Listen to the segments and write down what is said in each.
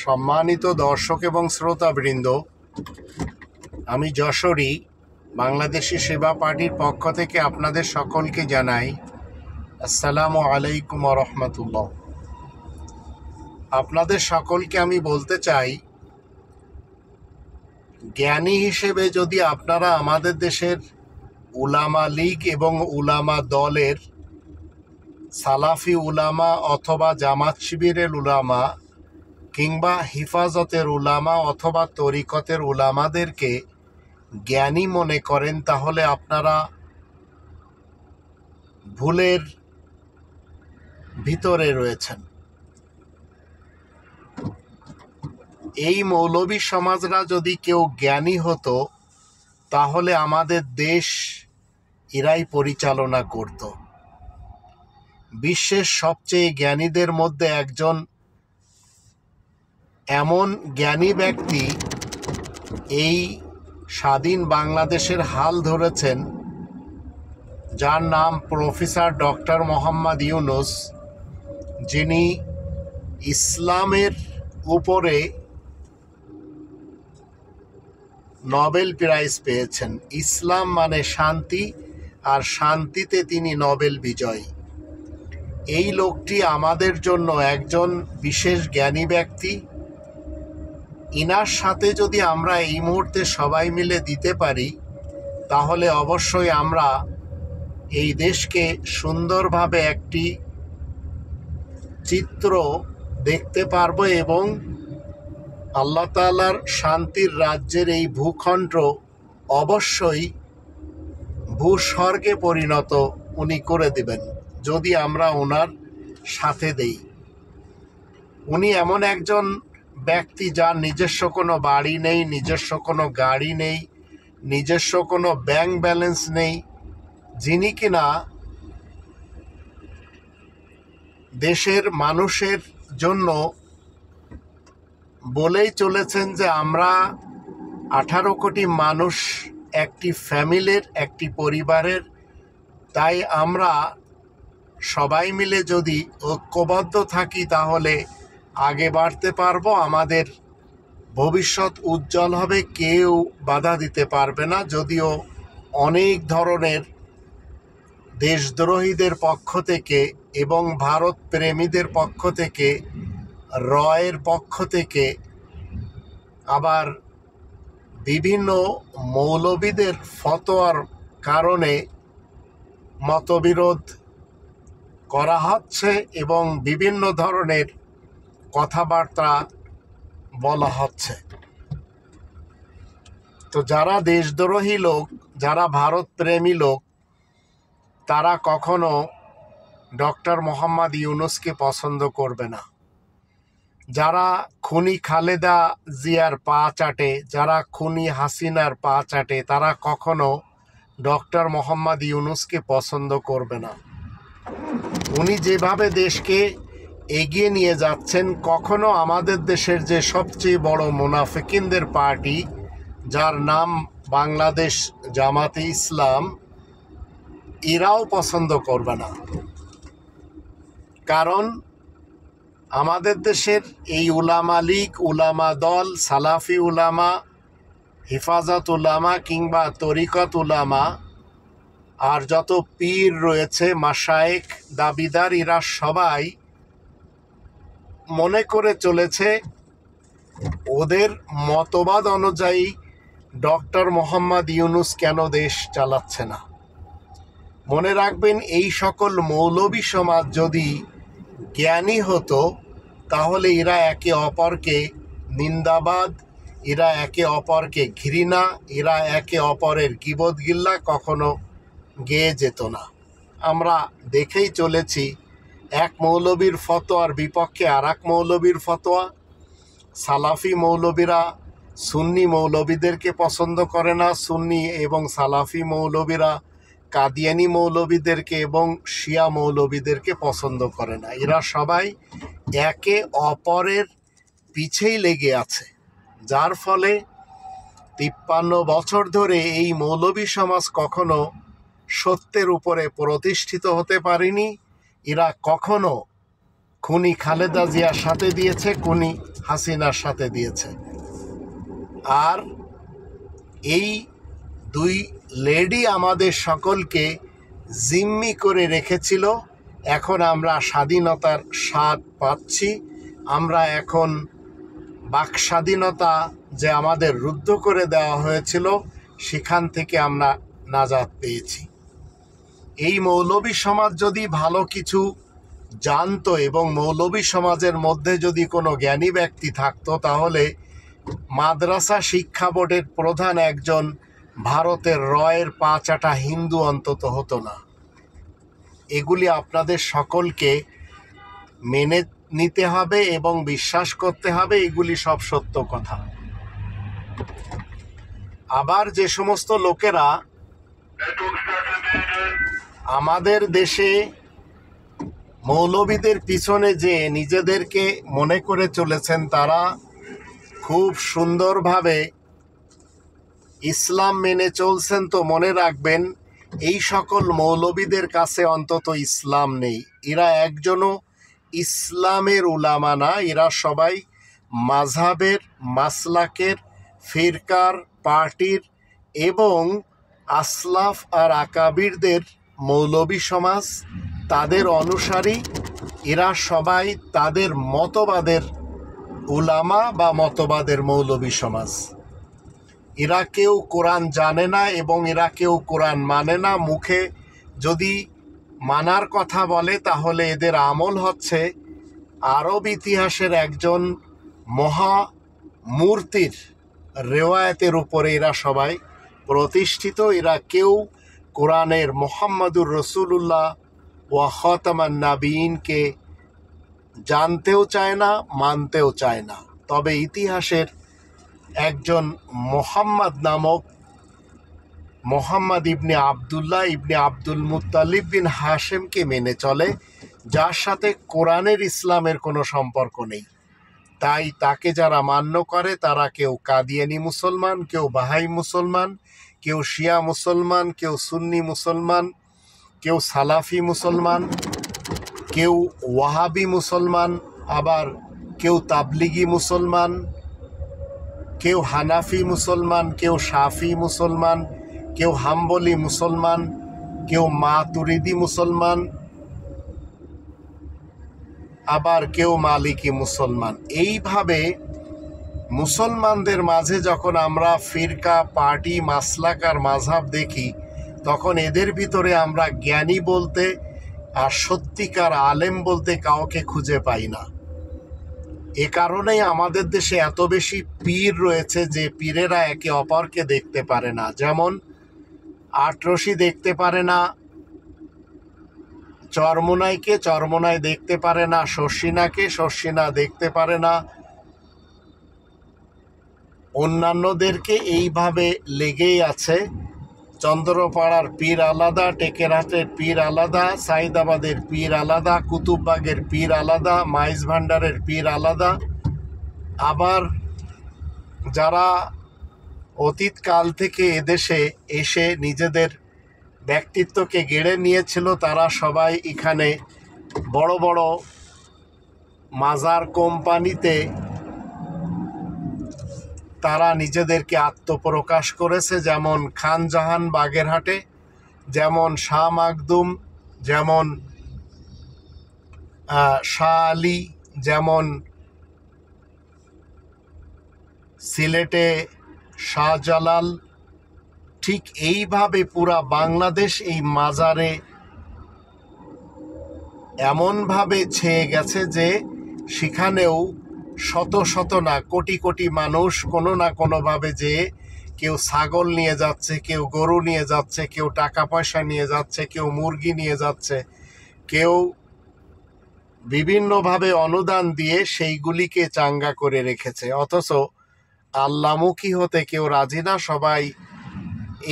সম্মানিত দর্শক এবং শ্রোতাবৃন্দ, আমি যশোরী বাংলাদেশি সেবা পার্টির পক্ষ থেকে আপনাদের সকলকে জানাই আসসালামু আলাইকুম ওয়া রাহমাতুল্লাহ। আপনাদের সকলকে আমি বলতে চাই, জ্ঞানী হিসেবে যদি আপনারা আমাদের দেশের উলামা লীগ এবং উলামা দলের সালাফি উলামা অথবা জামাত শিবিরের উলামা কিংবা হিফাজতের উলামা অথবা তরিকতের উলামাদেরকে জ্ঞানী মনে করেন, তাহলে আপনারা ভুলের ভিতরে রয়েছেন। এই মৌলবী সমাজরা যদি কেউ জ্ঞানী হতো, তাহলে আমাদের দেশ এরাই পরিচালনা করত। বিশ্বের সবচেয়ে জ্ঞানীদের মধ্যে একজন এমন জ্ঞানী ব্যক্তি এই স্বাধীন বাংলাদেশের হাল ধরেছেন, যার নাম প্রফেসর ডক্টর মোহাম্মদ ইউনুস, যিনি ইসলামের উপরে নোবেল প্রাইজ পেয়েছেন। ইসলাম মানে শান্তি, আর শান্তিতে তিনি নোবেল বিজয়ী। এই লোকটি আমাদের জন্য একজন বিশেষ জ্ঞানী ব্যক্তি। ইনার সাথে যদি আমরা এই মুহূর্তে সবাই মিলে দিতে পারি, তাহলে অবশ্যই আমরা এই দেশকে সুন্দরভাবে একটি চিত্র দেখতে পারবো এবং আল্লাহ তাআলার শান্তির রাজ্যের এই ভূখণ্ড অবশ্যই ভূস্বর্গে পরিণত উনি করে দেবেন, যদি আমরা ওনার সাথে দেই। উনি এমন একজন ব্যক্তি যার নিজস্ব কোনো বাড়ি নেই, নিজস্ব কোনো গাড়ি নেই, নিজস্ব কোনো ব্যাংক ব্যালেন্স নেই, যিনি কিনা দেশের মানুষের জন্য বলেই চলেছেন যে আমরা 18 কোটি মানুষ একটি ফ্যামিলির, একটি পরিবারের, তাই আমরা সবাই মিলে যদি ঐক্যবদ্ধ থাকি তাহলে আগে বাড়তে পারবো, আমাদের ভবিষ্যৎ উজ্জ্বল হবে, কেউ বাধা দিতে পারবে না। যদিও অনেক ধরনের দেশদ্রোহীদের পক্ষ থেকে এবং ভারত প্রেমীদের পক্ষ থেকে, রয়ের পক্ষ থেকে, আবার বিভিন্ন মৌলবীদের ফতোয়ার কারণে মতবিরোধ করা হচ্ছে এবং বিভিন্ন ধরনের কথাবার্তা বলা হচ্ছে। তো যারা দেশদ্রোহী লোক, যারা ভারত প্রেমী লোক, তারা কখনো ডক্টর মোহাম্মদ ইউনুসকে পছন্দ করবে না। যারা খুনি খালেদা জিয়ার পা চাটে, যারা খুনি হাসিনার পা চাটে, তারা কখনো ডক্টর মোহাম্মদ ইউনুসকে পছন্দ করবে না। উনি যেভাবে দেশকে এগিয়ে নিয়ে যাচ্ছেন, কখনো আমাদের দেশের যে সবচেয়ে বড় মুনাফিকিনদের পার্টি, যার নাম বাংলাদেশ জামাতে ইসলাম, এরাও পছন্দ করবে না। কারণ আমাদের দেশের এই উলামা লীগ, উলামা দল, সালাফি উলামা, হিফাজত উলামা কিংবা তরিকত উলামা, আর যত পীর রয়েছে, মাশায়েখ, দাবিদার, এরা সবাই মনে করে চলেছে ওদের মতবাদ অনুযায়ী ডক্টর মোহাম্মদ ইউনুস কেন দেশ চালাচ্ছে না। মনে রাখবেন, এই সকল মৌলবী সমাজ যদি জ্ঞানী হতো, তাহলে এরা একে অপরকে নিন্দাবাদ, এরা একে অপরকে ঘৃণা, এরা একে অপরের গীবত গিল্লা কখনো গেয়ে যেত না। আমরা দেখেই চলেছি, এক মৌলবীর ফতোয়ার বিপক্ষে আর এক মৌলবীর ফতোয়া। সালাফি মৌলবীরা সুন্নি মৌলবীদেরকে পছন্দ করে না, সুন্নি এবং সালাফি মৌলবীরা কাদিয়ানি মৌলবীদেরকে এবং শিয়া মৌলবীদেরকে পছন্দ করে না। এরা সবাই একে অপরের পিছেই লেগে আছে, যার ফলে 53 বছর ধরে এই মৌলবী সমাজ কখনো সত্যের উপরে প্রতিষ্ঠিত হতে পারেনি। এরা কখনো খুনি খালেদা জিয়ার সাথে দিয়েছে, খুনি হাসিনার সাথে দিয়েছে। আর এই দুই লেডি আমাদের সকলকে জিম্মি করে রেখেছিল। এখন আমরা স্বাধীনতার স্বাদ পাচ্ছি। আমরা এখন বাক স্বাধীনতা যে আমাদের রুদ্ধ করে দেওয়া হয়েছিল, সেখান থেকে আমরা নাজাত পেয়েছি। এই মৌলবী সমাজ যদি ভালো কিছু জানতো এবং মৌলবী সমাজের মধ্যে যদি কোনো জ্ঞানী ব্যক্তি থাকতো, তাহলে মাদ্রাসা শিক্ষা বোর্ডের প্রধান একজন ভারতের রয়ের পা চাটা হিন্দু অন্তত হতো না। এগুলি আপনাদের সকলকে মেনে নিতে হবে এবং বিশ্বাস করতে হবে, এগুলি সব সত্য কথা। আবার যে সমস্ত লোকেরা আমাদের দেশে মৌলবীদের পিছনে যে নিজেদেরকে মনে করে চলেছেন, তারা খুব সুন্দরভাবে ইসলাম মেনে চলছেন, তো মনে রাখবেন এই সকল মৌলবীদের কাছে অন্তত ইসলাম নেই। এরা একজনও ইসলামের উলামা না, এরা সবাই মাযহাবের, মাসলাকের, ফিরকার, পার্টির এবং আসলাফ আর আকাবিরদের মৌলবী সমাজ, তাদের অনুসারী। এরা সবাই তাদের মতবাদের উলামা বা মতবাদের মৌলবী সমাজ। এরা কেউ কোরআন জানে না এবং এরা কেউ কোরআন মানে না। মুখে যদি মানার কথা বলে, তাহলে এদের আমল হচ্ছে আরব ইতিহাসের একজন মহা মূর্তির রেওয়ায়তের উপরে এরা সবাই প্রতিষ্ঠিত। এরা কেউ কোরআনের মুহাম্মাদুর রাসূলুল্লাহ ওয়া খাতামান নাবিয়িনকে জানতেও চায় না, মানতেও চায় না। তবে ইতিহাসের একজন মোহাম্মদ নামক মোহাম্মদ ইবনে আবদুল্লাহ ইবনে আব্দুল মুত্তালিব বিন হাশেমকে মেনে চলে, যার সাথে কোরআনের ইসলামের কোনো সম্পর্ক নেই। তাই তাকে যারা মান্য করে, তারা কেউ কাদিয়ানি মুসলমান, কেউ বাহাই মুসলমান, কেউ শিয়া মুসলমান, কেউ সুন্নি মুসলমান, কেউ সালাফি মুসলমান, কেউ ওয়াহাবি মুসলমান, আবার কেউ তাবলিগি মুসলমান, কেউ হানাফি মুসলমান, কেউ শাফি মুসলমান, কেউ হাম্বলি মুসলমান, কেউ মাতুরিদি মুসলমান, আবার কেউ মালিকি মুসলমান। এইভাবে মুসলমানদের মাঝে যখন আমরা ফিরকা, পার্টি, মাসলাক আর মাযহাব দেখি, তখন এদের ভিতরে আমরা জ্ঞানী বলতে আর সত্যিকার আলেম বলতে কাউকে খুঁজে পাই না। এ কারণেই আমাদের দেশে এত বেশি পীর রয়েছে যে পীরেরা একে অপরকে দেখতে পারে না। যেমন আটরশি দেখতে পারে না চরমোনাইকে, চরমোনাই দেখতে পারে না শর্ষিনাকে, শর্ষিনা দেখতে পারে না অন্যান্যদেরকে। এইভাবে লেগেই আছে। চন্দ্রপাড়ার পীর আলাদা, টেকেরহাটের পীর আলাদা, সাইদাবাদের পীর আলাদা, কুতুববাগের পীর আলাদা, মাইজ ভান্ডারের পীর আলাদা। আবার যারা অতীতকাল থেকে এদেশে এসে নিজেদের ব্যক্তিত্বকে গেড়ে নিয়েছিল, তারা সবাই এখানে বড় বড় মাজার কোম্পানিতে তারা নিজেদেরকে আত্মপ্রকাশ করেছে। যেমন খান জাহান বাগেরহাটে, যেমন শাহ মাকদুম, যেমন শাহ আলী, যেমন সিলেটে শাহজালাল। ঠিক এইভাবে পুরা বাংলাদেশ এই মাজারে এমনভাবে ছেয়ে গেছে যে সেখানেও শত শত না কোটি কোটি মানুষ কোনো না কোনোভাবে যে কেউ ছাগল নিয়ে যাচ্ছে, কেউ গরু নিয়ে যাচ্ছে, কেউ টাকা পয়সা নিয়ে যাচ্ছে, কেউ মুরগি নিয়ে যাচ্ছে, কেউ বিভিন্নভাবে অনুদান দিয়ে সেইগুলিকে চাঙ্গা করে রেখেছে। অথচ আল্লাহমুখী হতে কেউ রাজি না। সবাই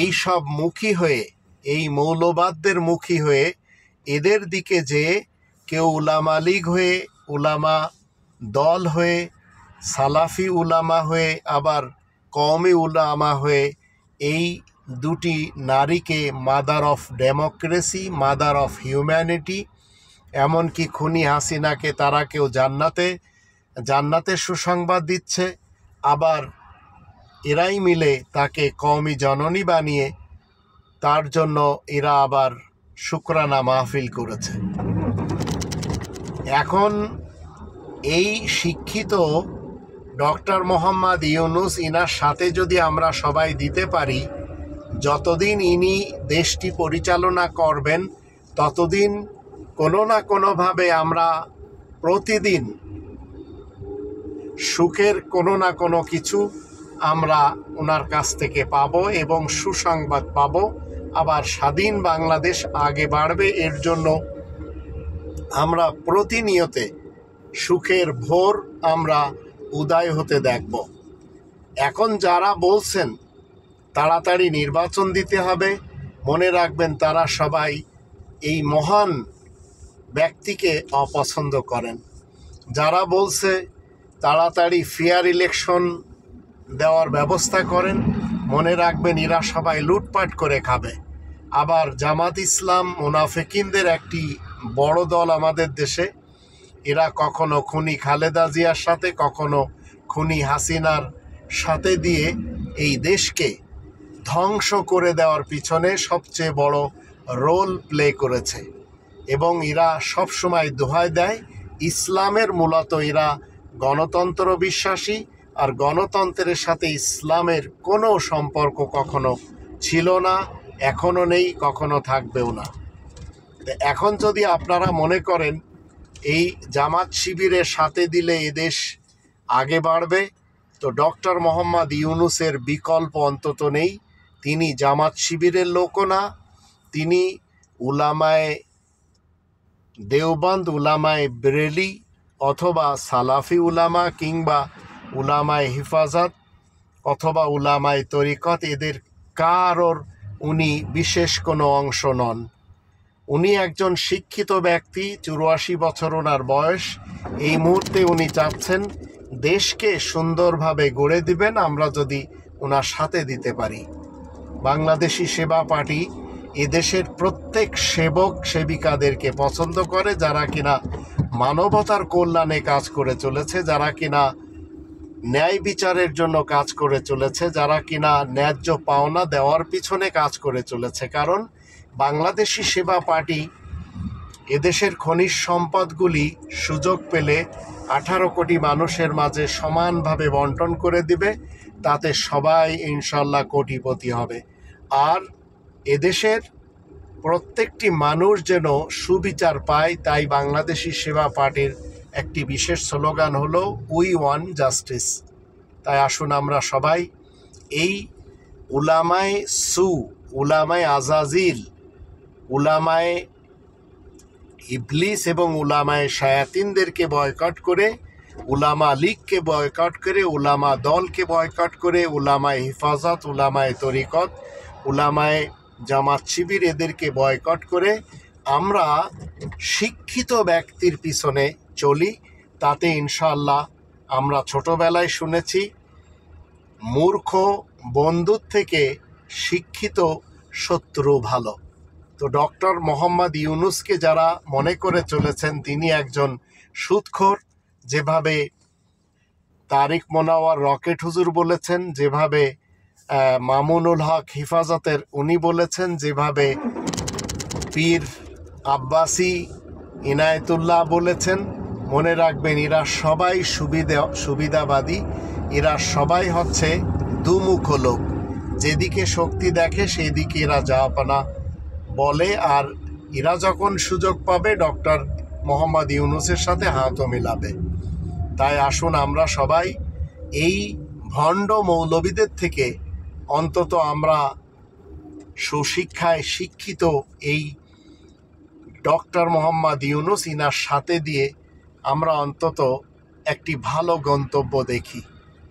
এই সব মুখী হয়ে, এই মৌলবাদদের মুখী হয়ে এদের দিকে যে কেউ উলামা লীগ হয়ে, উলামা দল হয়ে, সালাফি উলামা হয়ে, আবার কওমি উলামা হয়ে এই দুটি নারীকে mother of democracy, mother of humanity, এমনকি খুনি হাসিনাকে তারা কেউ জান্নাতে জান্নাতের সুসংবাদ দিচ্ছে, আবার এরাই মিলে তাকে কওমি জননী বানিয়ে তার জন্য এরা আবার শুকরানা মাহফিল করেছে। এখন এই শিক্ষিত ডক্টর মোহাম্মদ ইউনূস, ইনার সাথে যদি আমরা সবাই দিতে পারি, যতদিন ইনি দেশটি পরিচালনা করবেন ততদিন কোনো না কোনোভাবে আমরা প্রতিদিন সুখের কোনো না কোনো কিছু আমরা ওনার কাছ থেকে পাবো এবং সুসংবাদ পাবো। আবার স্বাধীন বাংলাদেশ আগে বাড়বে, এর জন্য আমরা প্রতিনিয়তে সুখের ভোর আমরা উদয় হতে দেখব। এখন যারা বলছেন তাড়াতাড়ি নির্বাচন দিতে হবে, মনে রাখবেন তারা সবাই এই মহান ব্যক্তিকে অপছন্দ করেন। যারা বলছে তাড়াতাড়ি ফেয়ার ইলেকশন দেওয়ার ব্যবস্থা করেন, মনে রাখবেন এরা সবাই লুটপাট করে খাবে। আবার জামাত ইসলাম মুনাফিকিনদের একটি বড় দল আমাদের দেশে, এরা কখনো খুনি খালেদা জিয়ার সাথে, কখনো খুনি হাসিনার সাথে দিয়ে এই দেশকে ধ্বংস করে দেওয়ার পিছনে সবচেয়ে বড় রোল প্লে করেছে। এবং এরা সবসময় দোহাই দেয় ইসলামের, মূলত এরা গণতন্ত্র বিশ্বাসী, আর গণতন্ত্রের সাথে ইসলামের কোনো সম্পর্ক কখনো ছিল না, এখনও নেই, কখনো থাকবেও না। এখন যদি আপনারা মনে করেন এই জামাত শিবিরের সাথে দিলে এদেশ আগে বাড়বে, তো ডক্টর মোহাম্মদ ইউনূসের বিকল্প অন্তত নেই। তিনি জামাত শিবিরের লোকও না, তিনি উলামায়ে দেওবন্দ, উলামায়ে বেরেলি অথবা সালাফি উলামা, কিংবা উলামায়ে হিফাজত অথবা উলামায়ে তরিকত, এদের কারোর উনি বিশেষ কোনো অংশ নন। উনি একজন শিক্ষিত ব্যক্তি, 84 বছর ওনার বয়স। এই মুহূর্তে উনি চাচ্ছেন দেশকে সুন্দরভাবে গড়ে দিবেন আমরা যদি ওনার সাথে দিতে পারি। বাংলাদেশি সেবা পার্টি এদেশের প্রত্যেক সেবক সেবিকাদেরকে পছন্দ করে, যারা কিনা মানবতার কল্যাণে কাজ করে চলেছে, যারা কিনা ন্যায় বিচারের জন্য কাজ করে চলেছে, যারা কিনা ন্যায্য পাওনা দেওয়ার পিছনে কাজ করে চলেছে। কারণ বাংলাদেশি সেবা পার্টি এদেশের খনিজ সম্পদগুলি সুযোগ পেলে 18 কোটি মানুষের মাঝে সমানভাবে বন্টন করে দিবে, তাতে সবাই ইনশাল্লাহ কোটিপতি হবে। আর এদেশের প্রত্যেকটি মানুষ যেন সুবিচার পায়, তাই বাংলাদেশি সেবা পার্টির একটি বিশেষ স্লোগান হলো উই ওয়ান্ট জাস্টিস। তাই আসুন আমরা সবাই এই উলামায়ে সু, উলামায়ে আজাজিল, উলামায়ে ইবলিস এবং উলামায়ে শায়াতিনদেরকে বয়কট করে, উলামা লীগকে বয়কট করে, উলামা দলকে বয়কট করে, উলামায়ে হিফাজত, উলামায়ে তরিকত, উলামায়ে জামাত শিবির এদেরকে বয়কট করে আমরা শিক্ষিত ব্যক্তির পিছনে চলি। তাতে ইনশাআল্লাহ আমরা ছোটবেলায় শুনেছি মূর্খ বন্ধুর থেকে শিক্ষিত শত্রু ভালো। তো ডক্টর মোহাম্মদ ইউনূসকে যারা মনে করে চলেছেন তিনি একজন সুদখোর, যেভাবে তারিক মোনাওয়ার রকেট হুজুর বলেছেন, যেভাবে মামুনুল হক হিফাজতের উনি বলেছেন, যেভাবে পীর আব্বাসী ইনায়েতুল্লাহ বলেছেন, মনে রাখবেন এরা সবাই সুবিধাবাদী, এরা সবাই হচ্ছে দুমুখ লোক। যেদিকে শক্তি দেখে সেই দিকে এরা জাহাপানা বলে, আর এরা যখন সুযোগ পাবে ডক্টর মোহাম্মদ ইউনূসের সাথে হাতও মিলাবে। তাই আসুন আমরা সবাই এই ভণ্ড মৌলবীদের থেকে অন্তত আমরা সুশিক্ষায় শিক্ষিত এই ডক্টর মোহাম্মদ ইউনূস, ইনার সাথে দিয়ে আমরা অন্তত একটি ভালো গন্তব্য দেখি।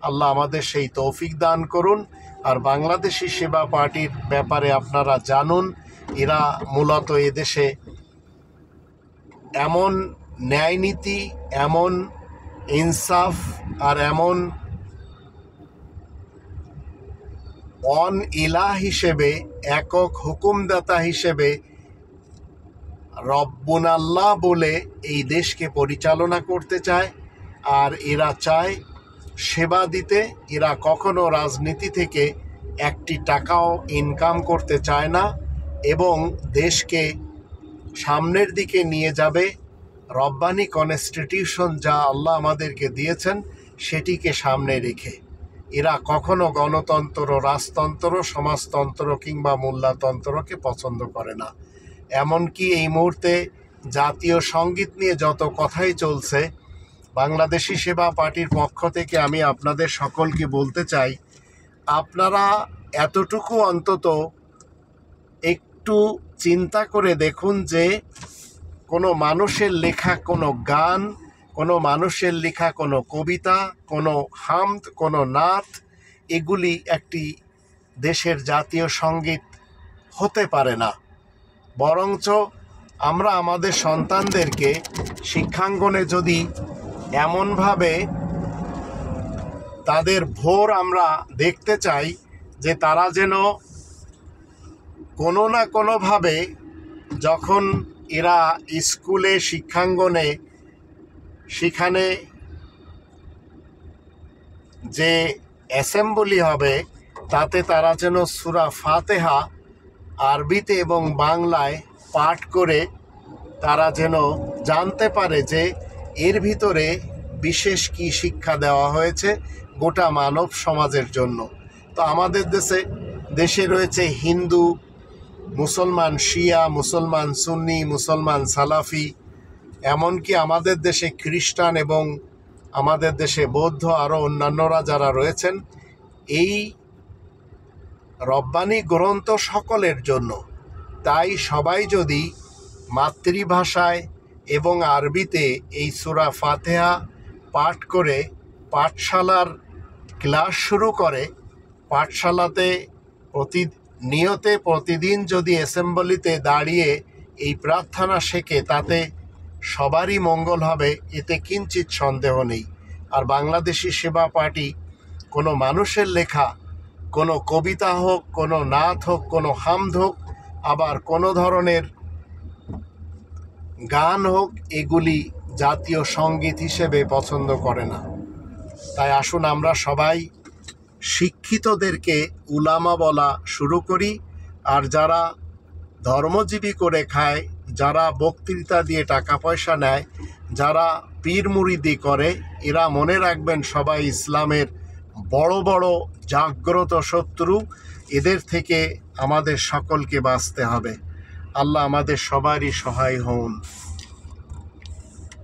আল্লাহ আমাদের সেই তৌফিক দান করুন। আর বাংলাদেশি সেবা পার্টির ব্যাপারে আপনারা জানুন, এরা মূলত এদেশে এমন ন্যায়নীতি, এমন ইনসাফ আর এমন অন ইলাহ হিসেবে, একক হুকুমদাতা হিসেবে রব্বুন আল্লাহ বলে এই দেশকে পরিচালনা করতে চায়। আর এরা চায় সেবা দিতে। এরা কখনো রাজনীতি থেকে একটি টাকাও ইনকাম করতে চায় না এবং দেশকে সামনের দিকে নিয়ে যাবে রব্বানি কনস্টিটিউশন যা আল্লাহ আমাদেরকে দিয়েছেন সেটিকে সামনে রেখে। এরা কখনো গণতন্ত্র, রাজতন্ত্র, সমাজতন্ত্র কিংবা মোল্লাতন্ত্রকে পছন্দ করে না। এমনকি এই মুহূর্তে জাতীয় সঙ্গীত নিয়ে যত কথাই চলছে, বাংলাদেশি সেবা পার্টির পক্ষ থেকে আমি আপনাদের সকলকে বলতে চাই, আপনারা এতটুকু অন্তত একটু চিন্তা করে দেখুন যে কোনো মানুষের লেখা কোনো গান, কোনো মানুষের লেখা কোনো কবিতা, কোনো হামদ, কোনো নাত, এগুলি একটি দেশের জাতীয় সঙ্গীত হতে পারে না। বরঞ্চ আমরা আমাদের সন্তানদেরকে শিক্ষাঙ্গনে যদি এমনভাবে তাদের ভোর আমরা দেখতে চাই যে তারা যেন কোনো না কোনোভাবে যখন এরা স্কুলে শিক্ষাঙ্গনে সেখানে যে অ্যাসেম্বলি হবে তাতে তারা যেন সূরা ফাতিহা আরবিতে এবং বাংলায় পাঠ করে তারা যেন জানতে পারে যে এর ভিতরে বিশেষ কি শিক্ষা দেওয়া হয়েছে গোটা মানব সমাজের জন্য। তো আমাদের দেশে রয়েছে হিন্দু, মুসলমান শিয়া, মুসলমান সুন্নি, মুসলমান সালাফি, এমনকি আমাদের দেশে খ্রিস্টান এবং আমাদের দেশে বৌদ্ধ, আরও অন্যান্যরা যারা রয়েছেন। এই রব্বানি গ্রন্থ সকলের জন্য। তাই সবাই যদি মাতৃভাষায় এবং আরবিতে এই সূরা ফাতিহা পাঠ করে পাঠশালার ক্লাস শুরু করে, পাঠশালাতে প্রতিদিন যদি অ্যাসেম্বলিতে দাঁড়িয়ে এই প্রার্থনা শেখে, তাতে সবারই মঙ্গল হবে, এতে কিঞ্চিত সন্দেহ নেই। আর বাংলাদেশি সেবা পার্টি কোনো মানুষের লেখা কোনো কবিতা হোক, কোনো নাত হোক, কোনো হামদ হোক, আবার কোনো ধরনের গান হোক, এগুলি জাতীয় সঙ্গীত হিসেবে পছন্দ করে না। তাই আসুন আমরা সবাই শিক্ষিতদেরকে উলামা বলা শুরু করি। আর যারা ধর্মজীবী করে খায়, যারা বক্তৃতা দিয়ে টাকা পয়সা নেয়, যারা পীর মুরিদি করে, এরা মনে রাখবেন সবাই ইসলামের বড় বড় জাগ্রত শত্রু। এদের থেকে আমাদের সকলকে বাঁচতে হবে। আল্লাহ আমাদের সবারই সহায় হন।